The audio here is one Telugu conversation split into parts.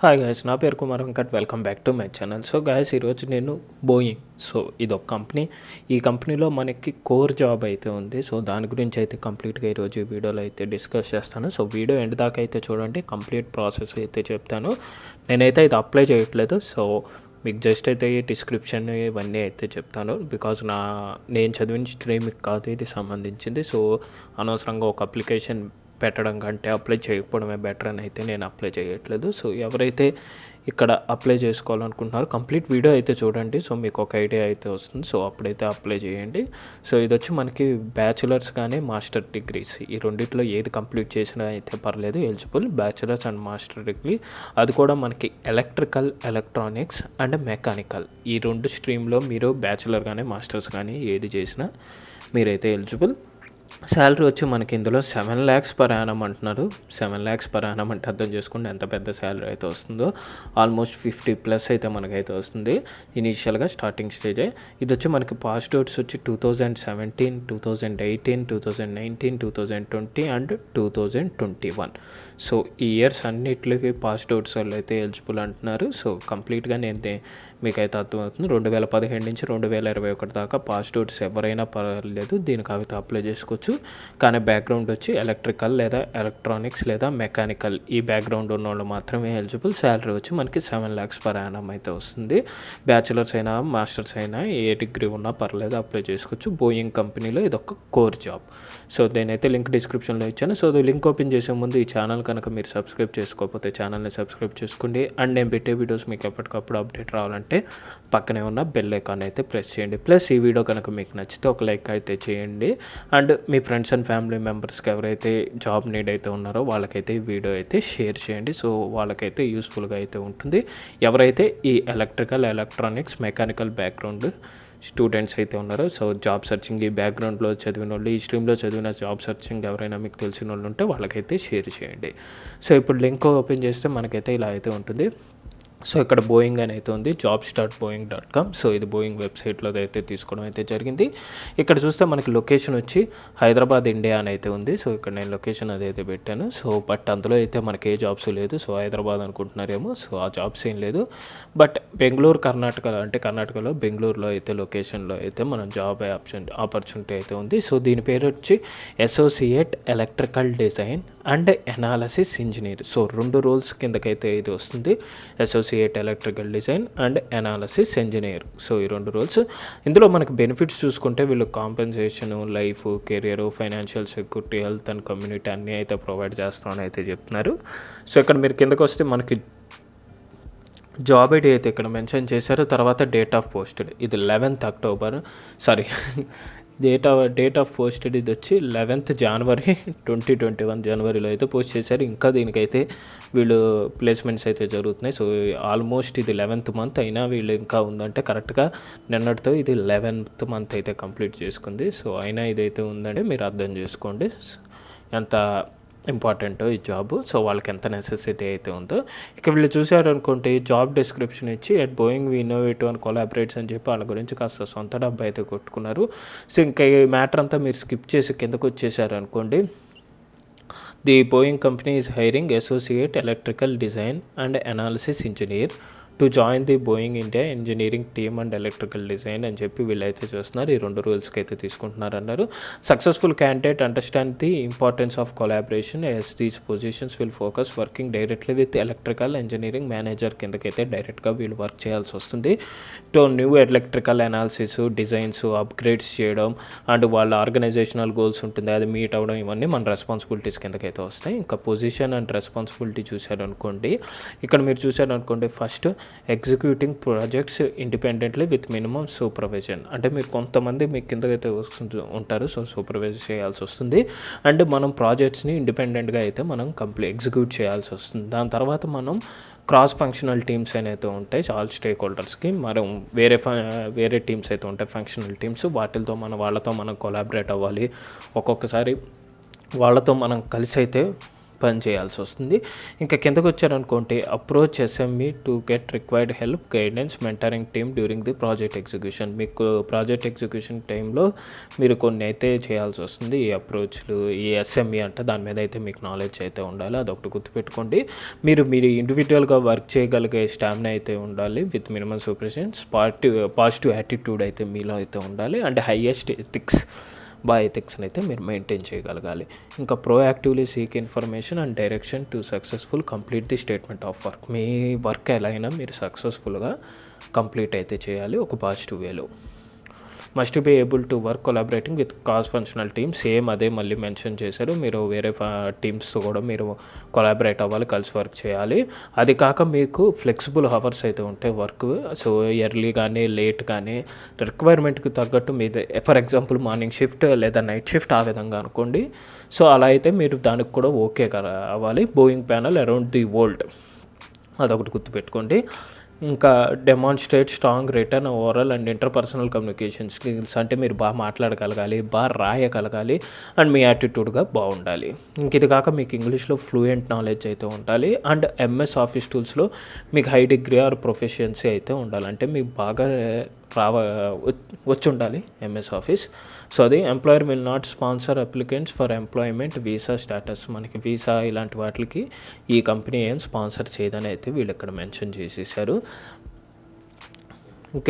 హాయ్ గైస్, నా పేరు Kumar Venkat. Welcome back to my channel. So guys, ఈరోజు నేను బోయింగ్, సో ఇదొక కంపెనీ. ఈ కంపెనీలో మనకి కోర్ జాబ్ అయితే ఉంది. సో దాని గురించి అయితే కంప్లీట్గా ఈరోజు ఈ వీడియోలో అయితే డిస్కస్ చేస్తాను. సో వీడియో ఎండ్ దాకా అయితే చూడండి, కంప్లీట్ ప్రాసెస్ అయితే చెప్తాను. నేనైతే ఇది అప్లై చేయట్లేదు. సో మీకు జస్ట్ అయితే ఈ డిస్క్రిప్షన్ ఇవన్నీ అయితే చెప్తాను. బికాజ్ నేను చదివిన స్ట్రీమ్కి కాదు ఇది సంబంధించింది. సో అనవసరంగా ఒక అప్లికేషన్ పెట్టడం కంటే అప్లై చేయకపోవడమే బెటర్ అని అయితే నేను అప్లై చేయట్లేదు. సో ఎవరైతే ఇక్కడ అప్లై చేసుకోవాలనుకుంటున్నారో కంప్లీట్ వీడియో అయితే చూడండి. సో మీకు ఒక ఐడియా అయితే వస్తుంది. సో అప్పుడైతే అప్లై చేయండి. సో ఇది వచ్చి మనకి బ్యాచిలర్స్ కానీ మాస్టర్ డిగ్రీస్ ఈ రెండిట్లో ఏది కంప్లీట్ చేసినా అయితే పర్లేదు, eligible. Bachelors and master degree, అది కూడా మనకి ఎలక్ట్రికల్, ఎలక్ట్రానిక్స్ అండ్ మెకానికల్ ఈ రెండు స్ట్రీమ్లో మీరు బ్యాచిలర్ కానీ మాస్టర్స్ కానీ ఏది చేసినా మీరైతే ఎలిజిబుల్. శాలరీ వచ్చి మనకి ఇందులో 7 lakhs per annum అంటున్నారు. 7 lakhs per annum అంటే అర్థం చేసుకోండి ఎంత పెద్ద శాలరీ అయితే వస్తుందో. ఆల్మోస్ట్ 50+ అయితే మనకైతే వస్తుంది ఇనీషియల్గా స్టార్టింగ్ స్టేజే. ఇది వచ్చి మనకి పాస్ట్ అవుట్స్ వచ్చి 2017, 2018, 2019, 2020 అండ్ 2021. సో ఈ ఇయర్స్ అన్నిటికి పాస్ట్ అవుట్స్ వాళ్ళు అయితే ఎలిజిబుల్ అంటున్నారు. సో కంప్లీట్గా నేను మీకైతే అర్థమవుతుంది. 2017 నుంచి 2021 దాకా పాస్ట్ అవుట్స్ ఎవరైనా పర్లేదు, దీనికి అయితే అప్లై చేసుకోవచ్చు. కానీ బ్యాక్గ్రౌండ్ వచ్చి ఎలక్ట్రికల్ లేదా ఎలక్ట్రానిక్స్ లేదా మెకానికల్ ఈ బ్యాక్గ్రౌండ్ ఉన్న వాళ్ళు మాత్రమే ఎలిజిబుల్. శాలరీ వచ్చి మనకి 7 lakhs per annum అయితే వస్తుంది. బ్యాచిలర్స్ అయినా మాస్టర్స్ అయినా ఏ డిగ్రీ ఉన్నా పర్లేదు, అప్లై చేసుకోవచ్చు. బోయింగ్ కంపెనీలో ఇది ఒక కోర్ జాబ్. సో నేనైతే లింక్ డిస్క్రిప్షన్లో ఇచ్చాను. సో లింక్ ఓపెన్ చేసే ముందు ఈ ఛానల్ కనుక మీరు సబ్స్క్రైబ్ చేసుకోకపోతే ఛానల్ని సబ్స్క్రైబ్ చేసుకోండి. అండ్ నేను పెట్టే వీడియోస్ మీకు ఎప్పటికప్పుడు అప్డేట్ రావాలంటే పక్కనే ఉన్న బెల్ ఐకాన్ అయితే ప్రెస్ చేయండి. ప్లస్ ఈ వీడియో కనుక మీకు నచ్చితే ఒక లైక్ అయితే చేయండి. And me friends and family మెంబర్స్కి ఎవరైతే జాబ్ నీడ్ అయితే ఉన్నారో వాళ్ళకైతే ఈ వీడియో అయితే షేర్ చేయండి. సో వాళ్ళకైతే యూస్ఫుల్గా అయితే ఉంటుంది. ఎవరైతే ఈ electrical, electronics, mechanical background students అయితే ఉన్నారో, సో జాబ్ సర్చింగ్ ఈ బ్యాక్గ్రౌండ్లో చదివిన వాళ్ళు, ఈ స్ట్రీమ్లో చదివిన జాబ్ సర్చింగ్ ఎవరైనా మీకు తెలిసిన వాళ్ళు ఉంటే వాళ్ళకైతే షేర్ చేయండి. సో ఇప్పుడు లింక్ ఓపెన్ చేస్తే మనకైతే ఇలా అయితే ఉంటుంది. సో ఇక్కడ బోయింగ్ అని అయితే ఉంది, jobs.boeing.com. సో ఇది బోయింగ్ వెబ్సైట్లో అయితే తీసుకోవడం అయితే జరిగింది. ఇక్కడ చూస్తే మనకి లొకేషన్ వచ్చి హైదరాబాద్, ఇండియా అని అయితే ఉంది. సో ఇక్కడ నేను లొకేషన్ అదైతే పెట్టాను. సో బట్ అందులో అయితే మనకి ఏ జాబ్స్ లేదు. సో హైదరాబాద్ అనుకుంటున్నారేమో, సో ఆ జాబ్స్ ఏం లేదు. బట్ బెంగళూరు, కర్ణాటకలో అంటే కర్ణాటకలో బెంగళూరులో అయితే లొకేషన్లో అయితే మనం జాబ్ ఆపర్చునిటీ అయితే ఉంది. సో దీని పేరు వచ్చి associate electrical design and analysis engineer. So 2 roles కిందకైతే ఇది వస్తుంది, associate electrical design and analysis engineer. So ఈ 2 roles. ఇందులో మనకి బెనిఫిట్స్ చూసుకుంటే వీళ్ళు compensation, life, career, financial security, health and community అన్నీ అయితే ప్రొవైడ్ చేస్తామని అయితే చెప్తున్నారు. సో ఇక్కడ మీరు కిందకు వస్తే మనకి జాబ్ ఐడి అయితే ఇక్కడ మెన్షన్ చేశారు. తర్వాత డేట్ ఆఫ్ పోస్టెడ్ ఇది 11th October, date of posted ఇది వచ్చి 11th January 2021 జనవరిలో అయితే పోస్ట్ చేశారు. ఇంకా దీనికైతే వీళ్ళు ప్లేస్మెంట్స్ అయితే జరుగుతున్నాయి. సో ఆల్మోస్ట్ ఇది 11th month అయినా వీళ్ళు ఇంకా ఉందంటే కరెక్ట్గా నిన్నటితో ఇది 11th month అయితే కంప్లీట్ చేసుకుంది. సో అయినా ఇదైతే ఉందంటే మీరు అర్థం చేసుకోండి ఎంత ఇంపార్టెంట్ ఈ జాబ్. సో వాళ్ళకి ఎంత నెసెసిటీ అయితే ఉందో. ఇక వీళ్ళు చూసారనుకోండి, జాబ్ డిస్క్రిప్షన్ ఇచ్చి at Boeing we innovative and collaborates అని చెప్పి వాళ్ళ గురించి కాస్త సొంత డబ్బు అయితే కొట్టుకున్నారు. సో ఇంకా ఈ మ్యాటర్ అంతా మీరు స్కిప్ చేసి కిందకు వచ్చేసారనుకోండి, the Boeing company is hiring associate electrical design and analysis engineer to join the Boeing India engineering team and electrical design అని చెప్పి వీళ్ళైతే చూస్తున్నారు. ఈ 2 roles-కి అయితే తీసుకుంటున్నారు అన్నారు. Successful candidate understand the importance of collaboration as these positions will focus working directly with electrical engineering manager కిందకైతే డైరెక్ట్గా వీళ్ళు వర్క్ చేయాల్సి వస్తుంది. To new electrical analysis, designs, upgrades చేయడం అండ్ వాళ్ళ ఆర్గనైజేషనల్ గోల్స్ ఉంటుంది అది మీట్ అవ్వడం, ఇవన్నీ మన రెస్పాన్సిబిలిటీస్ కిందకైతే వస్తాయి. ఇంకా పొజిషన్ అండ్ రెస్పాన్సిబిలిటీ చూశారనుకోండి, ఇక్కడ మీరు చూశారనుకోండి, first executing projects independently with minimum supervision. అంటే మీరు కొంతమంది మీ కిందకైతే ఉంటారు, సో సూపర్వైజ్ చేయాల్సి వస్తుంది. అండ్ మనం ప్రాజెక్ట్స్ని ఇండిపెండెంట్గా అయితే మనం ఎగ్జిక్యూట్ చేయాల్సి వస్తుంది. దాని తర్వాత మనం క్రాస్ ఫంక్షనల్ టీమ్స్ అయితే ఉంటాయి ఆల్ స్టేక్ హోల్డర్స్కి. మనం వేరే టీమ్స్ అయితే ఉంటాయి, ఫంక్షనల్ టీమ్స్. వాళ్ళతో మనం కొలాబరేట్ అవ్వాలి. ఒక్కొక్కసారి వాళ్ళతో మనం కలిసి అయితే పని చేయాల్సి వస్తుంది. ఇంకా కిందకు వచ్చారనుకోండి, approach SME to get required help, guidance, mentoring team during the project execution. మీకు ప్రాజెక్ట్ ఎగ్జిక్యూషన్ టైంలో మీరు కొన్ని అయితే చేయాల్సి వస్తుంది. ఈ అప్రోచ్లు, ఈ ఎస్ఎంఈ అంటే దాని మీద అయితే మీకు నాలెడ్జ్ అయితే ఉండాలి. అదొకటి గుర్తుపెట్టుకోండి. మీరు ఇండివిజువల్గా వర్క్ చేయగలిగే స్టామినా అయితే ఉండాలి, with minimum supervision. Positive attitude అయితే మీలో అయితే ఉండాలి. అండ్ హైయెస్ట్ ఎథిక్స్ అయితే మీరు మెయింటైన్ చేయగలగాలి. ఇంకా proactively seek information and direction to successful complete the statement of work. Me work ఎలా అయినా మీరు సక్సెస్ఫుల్గా కంప్లీట్ అయితే చేయాలి ఒక పాజిటివ్ వేలో. Must be able to work collaborating with cross functional teams. Same అదే మళ్ళీ మెన్షన్ చేశారు. మీరు వేరే టీమ్స్తో కూడా మీరు కొలాబరేట్ అవ్వాలి, కలిసి వర్క్ చేయాలి. అది కాక మీకు ఫ్లెక్సిబుల్ అవర్స్ అయితే ఉంటాయి వర్క్. సో ఎర్లీ కానీ లేట్ కానీ రిక్వైర్మెంట్కి తగ్గట్టు మీది, ఫర్ ఎగ్జాంపుల్ మార్నింగ్ షిఫ్ట్ లేదా నైట్ షిఫ్ట్ ఆ విధంగా అనుకోండి. సో అలా అయితే మీరు దానికి కూడా ఓకే అవ్వాలి. Boeing panel around the world, అదొకటి గుర్తుపెట్టుకోండి. ఇంకా demonstrate strong return, oral and interpersonal communication skills. అంటే మీరు బాగా మాట్లాడగలగాలి, బాగా రాయగలగాలి, అండ్ మీ యాటిట్యూడ్గా బాగుండాలి. ఇంక ఇది కాక మీకు ఇంగ్లీష్లో ఫ్లూయెంట్ నాలెడ్జ్ అయితే ఉండాలి. అండ్ ఎంఎస్ ఆఫీస్ టూల్స్లో మీకు హై డిగ్రీ ఆర్ ప్రొఫెషియన్సీ అయితే ఉండాలి. అంటే మీకు బాగా వచ్చి ఉండాలి ఎంఎస్ ఆఫీస్. సో అది employer will not sponsor applicants for employment, visa status. మనకి వీసా ఇలాంటి వాటికి ఈ కంపెనీ ఏం స్పాన్సర్ చేయదని అయితే వీళ్ళు ఇక్కడ మెన్షన్ చేసేసారు.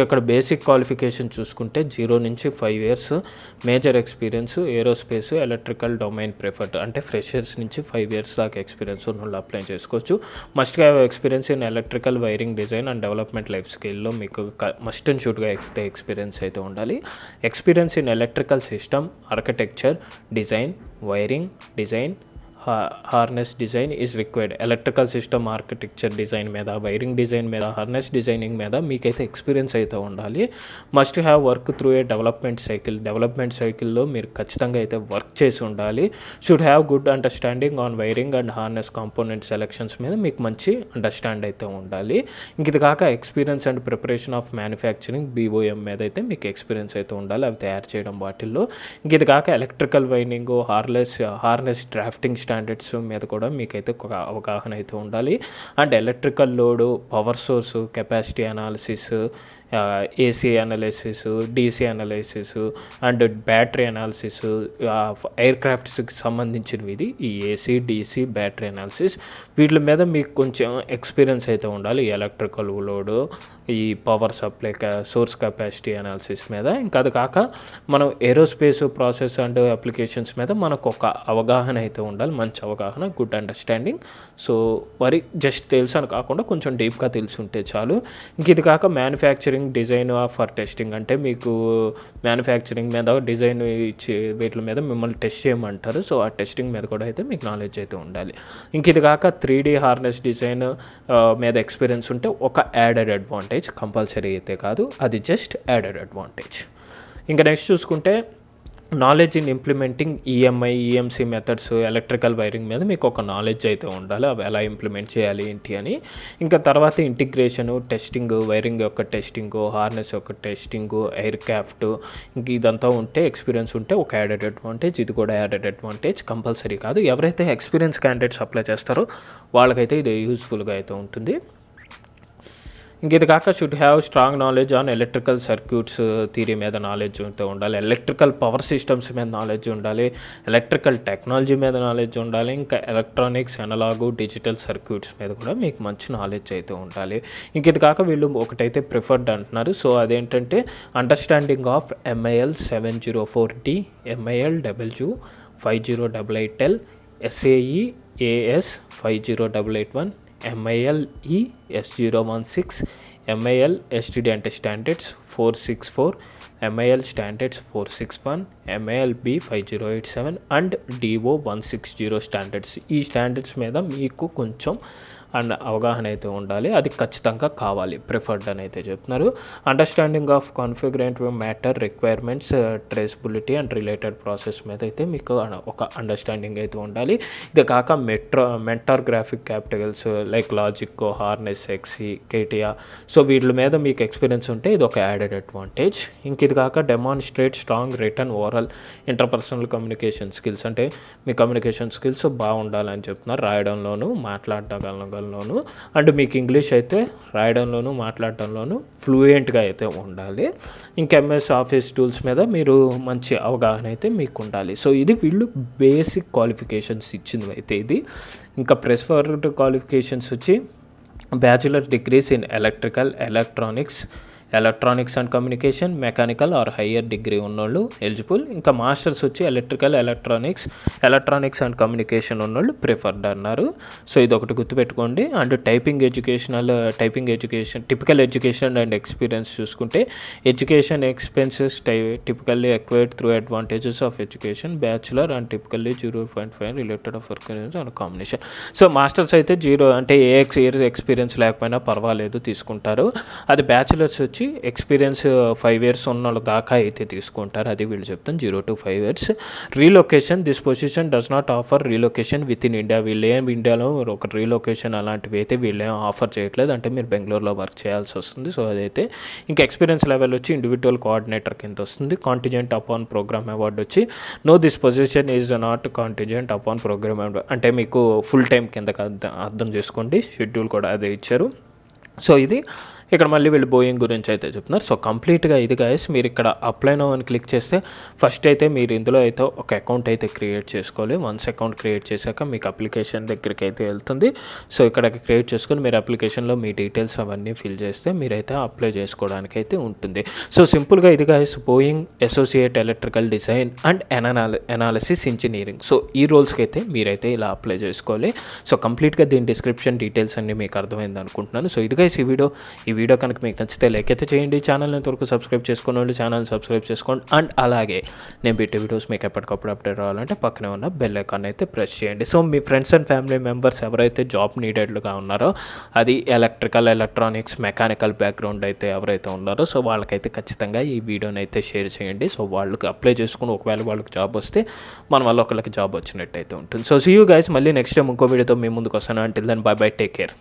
ఇక్కడ బేసిక్ క్వాలిఫికేషన్ చూసుకుంటే 0 నుంచి 5 years major experience aerospace, electrical domain preferred. అంటే ఫ్రెషర్స్ నుంచి 5 years దాకా ఎక్స్పీరియన్స్ ఉన్న వాళ్ళు అప్లై చేసుకోవచ్చు. Must have experience in electrical wiring design and development life స్కిల్లో మీకు మస్ట్ అండ్ షుడ్గా ఎక్స్పీరియన్స్ అయితే ఉండాలి. Experience in electrical system, architecture, design, wiring design, harness design is required. Electrical system architecture design మీద, వైరింగ్ డిజైన్ మీద, హార్నెస్ డిజైనింగ్ మీద మీకైతే ఎక్స్పీరియన్స్ అయితే ఉండాలి. Must have work through a development సైకిల్లో మీరు ఖచ్చితంగా అయితే వర్క్ చేసి ఉండాలి. Should have good understanding on wiring and harness component selections మీద మీకు మంచి అండర్స్టాండ్ అయితే ఉండాలి. ఇంక ఇది కాక experience and preparation of manufacturing BOM మీద అయితే మీకు ఎక్స్పీరియన్స్ అయితే ఉండాలి, అవి తయారు చేయడం వాటిల్లో. ఇంక ఇది కాక electrical wiring, harness drafting standards మీద కూడా మీకైతే ఒక అవగాహన అయితే ఉండాలి. And electrical load, power source, capacity analysis, AC analysis, DC analysis and battery analysis, air క్రాఫ్ట్స్కి సంబంధించినవి ఇది. ఈ AC, DC, బ్యాటరీ అనాలిసిస్ వీటి మీద మీకు కొంచెం ఎక్స్పీరియన్స్ అయితే ఉండాలి. ఎలక్ట్రికల్ లోడు, ఈ power supply, source capacity analysis మీద. ఇంకా అది కాక మనం ఏరోస్పేస్ ప్రాసెస్ అండ్ అప్లికేషన్స్ మీద మనకు ఒక అవగాహన అయితే ఉండాలి, మంచి అవగాహన, గుడ్ అండర్స్టాండింగ్. సో మరి జస్ట్ తెలుసు అని కాకుండా కొంచెం డీప్గా తెలిసి ఉంటే చాలు. ఇంక ఇది కాక మ్యానుఫ్యాక్చరింగ్ డిజైన్ ఫర్ టెస్టింగ్. అంటే మీకు మ్యానుఫ్యాక్చరింగ్ మీద డిజైన్ ఇచ్చి వీటి మీద మిమ్మల్ని టెస్ట్ చేయమంటారు. సో ఆ టెస్టింగ్ మీద కూడా అయితే మీకు నాలెడ్జ్ అయితే ఉండాలి. ఇంక ఇది కాక 3D హార్నెస్ డిజైన్ మీద ఎక్స్పీరియన్స్ ఉంటే ఒక యాడెడ్ అడ్వాంటేజ్, కంపల్సరీ అయితే కాదు, అది జస్ట్ యాడెడ్ అడ్వాంటేజ్. ఇంకా నెక్స్ట్ చూసుకుంటే knowledge in implementing EMI, EMC methods, electrical wiring మీద మీకు ఒక నాలెడ్జ్ అయితే ఉండాలి, అవి ఎలా ఇంప్లిమెంట్ చేయాలి ఏంటి అని. ఇంకా తర్వాత ఇంటిగ్రేషను, టెస్టింగ్, వైరింగ్ యొక్క టెస్టింగు, హార్నెస్ యొక్క టెస్టింగు, ఎయిర్ క్రాఫ్ట్, ఇంక ఇదంతా ఉంటే ఎక్స్పీరియన్స్ ఉంటే ఒక యాడెడ్ అడ్వాంటేజ్. ఇది కూడా యాడెడ్ అడ్వాంటేజ్, కంపల్సరీ కాదు. ఎవరైతే ఎక్స్పీరియన్స్ క్యాండిడేట్స్ అప్లై చేస్తారో వాళ్ళకైతే ఇది యూస్ఫుల్గా అయితే ఉంటుంది. ఇంక ఇది కాక should have strong knowledge on electrical circuits theory మీద నాలెడ్జ్ అయితే ఉండాలి, ఎలక్ట్రికల్ పవర్ సిస్టమ్స్ మీద నాలెడ్జ్ ఉండాలి, ఎలక్ట్రికల్ టెక్నాలజీ మీద నాలెడ్జ్ ఉండాలి, ఇంకా ఎలక్ట్రానిక్స్, అనలాగు, డిజిటల్ సర్క్యూట్స్ మీద కూడా మీకు మంచి నాలెడ్జ్ అయితే ఉండాలి. ఇంక ఇది కాక వీళ్ళు ఒకటైతే ప్రిఫర్డ్ అంటున్నారు. సో అదేంటంటే understanding of MIL 704D, MILW 5088L, SAE AS 50881, MILE S016, MIL STD అంటే standards 464, MIL standards 461, MILB 5087 and DO 160 standards. ఈ స్టాండర్డ్స్ మీద మీకు కొంచెం అండ్ అవగాహన అయితే ఉండాలి, అది ఖచ్చితంగా కావాలి, ప్రిఫర్డ్ అని అయితే చెప్తున్నారు. Understanding of configuration matter requirements, traceability and related process మీద అయితే మీకు ఒక అండర్స్టాండింగ్ అయితే ఉండాలి. ఇది కాక Mentor Graphic capitals like logic, harness, XE, KTIA, so వీటి మీద మీకు ఎక్స్పీరియన్స్ ఉంటే ఇది ఒక యాడెడ్ అడ్వాంటేజ్. ఇంక ఇది కాక demonstrate strong return oral interpersonal communication skills, అంటే మీ కమ్యూనికేషన్ స్కిల్స్ బాగుండాలని చెప్తున్నారు, రాయడంలోను మాట్లాడగలలోను. అండ్ మీకు ఇంగ్లీష్ అయితే రాయడంలోను మాట్లాడడంలోను ఫ్లూయెంట్గా అయితే ఉండాలి. ఇంకా ఎంఎస్ ఆఫీస్ టూల్స్ మీద మీరు మంచి అవగాహన అయితే మీకు ఉండాలి. సో ఇది వీళ్ళు బేసిక్ క్వాలిఫికేషన్స్ ఇచ్చింది అయితే ఇది. ఇంకా ప్రిఫర్డ్ క్వాలిఫికేషన్స్ వచ్చి bachelor degrees in electronics and communication, mechanical or higher degree ఉన్నోళ్ళు ఎలిజిబుల్. ఇంకా మాస్టర్స్ వచ్చి ఎలక్ట్రానిక్స్ అండ్ కమ్యూనికేషన్ ఉన్నోళ్ళు ప్రిఫర్డ్ అన్నారు. సో ఇది ఒకటి గుర్తుపెట్టుకోండి. And typical education and experience చూసుకుంటే education expenses typically acquired through advantages of education, bachelor and typically 0.5 related of work and combination. So masters అయితే 0 అంటే ఏ ఇయర్స్ ఎక్స్పీరియన్స్ లేకపోయినా పర్వాలేదు తీసుకుంటారు. అది బ్యాచులర్స్ వచ్చి ఎక్స్పీరియన్స్ 5 years ఉన్న దాకా అయితే తీసుకుంటారు, అది వీళ్ళు చెప్తాను 0 to 5 years. Relocation, this position does not offer relocation with in India. వీళ్ళు ఏం ఇండియాలో ఒక రీలొకేషన్ అలాంటివి అయితే వీళ్ళు ఏం ఆఫర్ చేయట్లేదు, అంటే మీరు బెంగళూరులో వర్క్ చేయాల్సి వస్తుంది. సో అదైతే ఇంకా ఎక్స్పీరియన్స్ లెవెల్ వచ్చి ఇండివిజువల్ కోఆర్డినేటర్ కింద వస్తుంది. కాంటిజెంట్ అపాన్ ప్రోగ్రామ్ అవార్డు వచ్చి no this position is not contingent upon program award, అంటే మీకు ఫుల్ టైం కింద అర్థం చేసుకోండి, షెడ్యూల్ కూడా అదే ఇచ్చారు. సో ఇది ఇక్కడ మళ్ళీ వీళ్ళు బోయింగ్ గురించి అయితే చెప్తున్నారు. సో కంప్లీట్గా ఇది గైస్, మీరు ఇక్కడ అప్లై నౌ అని క్లిక్ చేస్తే ఫస్ట్ అయితే మీరు ఇందులో అయితే ఒక అకౌంట్ అయితే క్రియేట్ చేసుకోవాలి. వన్స్ అకౌంట్ క్రియేట్ చేశాక మీకు అప్లికేషన్ దగ్గరికి అయితే వెళ్తుంది. సో ఇక్కడ క్రియేట్ చేసుకొని మీరు అప్లికేషన్లో మీ డీటెయిల్స్ అవన్నీ ఫిల్ చేస్తే మీరైతే అప్లై చేసుకోవడానికి అయితే ఉంటుంది. సో సింపుల్గా ఇది guys Boeing associate electrical design and analysis engineering. So ఈ రోల్స్కి అయితే మీరైతే ఇలా అప్లై చేసుకోవాలి. సో కంప్లీట్గా దీని డిస్క్రిప్షన్ డీటెయిల్స్ అన్నీ మీకు అర్థమైంది అనుకుంటున్నాను. సో ఇది గైస్ ఈ వీడియో కనుక మీకు నచ్చితే లైక్ అయితే చేయండి. ఛానల్ ఎంతవరకు సబ్స్క్రైబ్ చేసుకున్న వాళ్ళు ఛానల్ సబ్స్క్రైబ్ చేసుకోండి. అండ్ అలాగే నేను పెట్టే వీడియోస్ మీకు ఎప్పటికప్పుడు అప్డేట్ రావాలంటే పక్కనే ఉన్న బెల్ ఐకాన్ అయితే ప్రెస్ చేయండి. So me friends and family members ఎవరైతే జాబ్ నీడెడ్లుగా ఉన్నారో, అది ఎలక్ట్రానిక్స్, మెకానికల్ బ్యాక్గ్రౌండ్ అయితే ఎవరైతే ఉన్నారో, సో వాళ్ళకైతే ఖచ్చితంగా ఈ వీడియోని అయితే షేర్ చేయండి. సో వాళ్ళకి అప్లై చేసుకుని ఒకవేళ వాళ్ళకి జాబ్ వస్తే మన వల్ల ఒకళ్ళకి జాబ్ వచ్చినట్టు అయితే ఉంటుంది. సో సీ యూ గైస్, మళ్ళీ నెక్స్ట్ టైం ఇంకో వీడియోతో మీ ముందుకు వస్తాను. Until then bye bye, take care.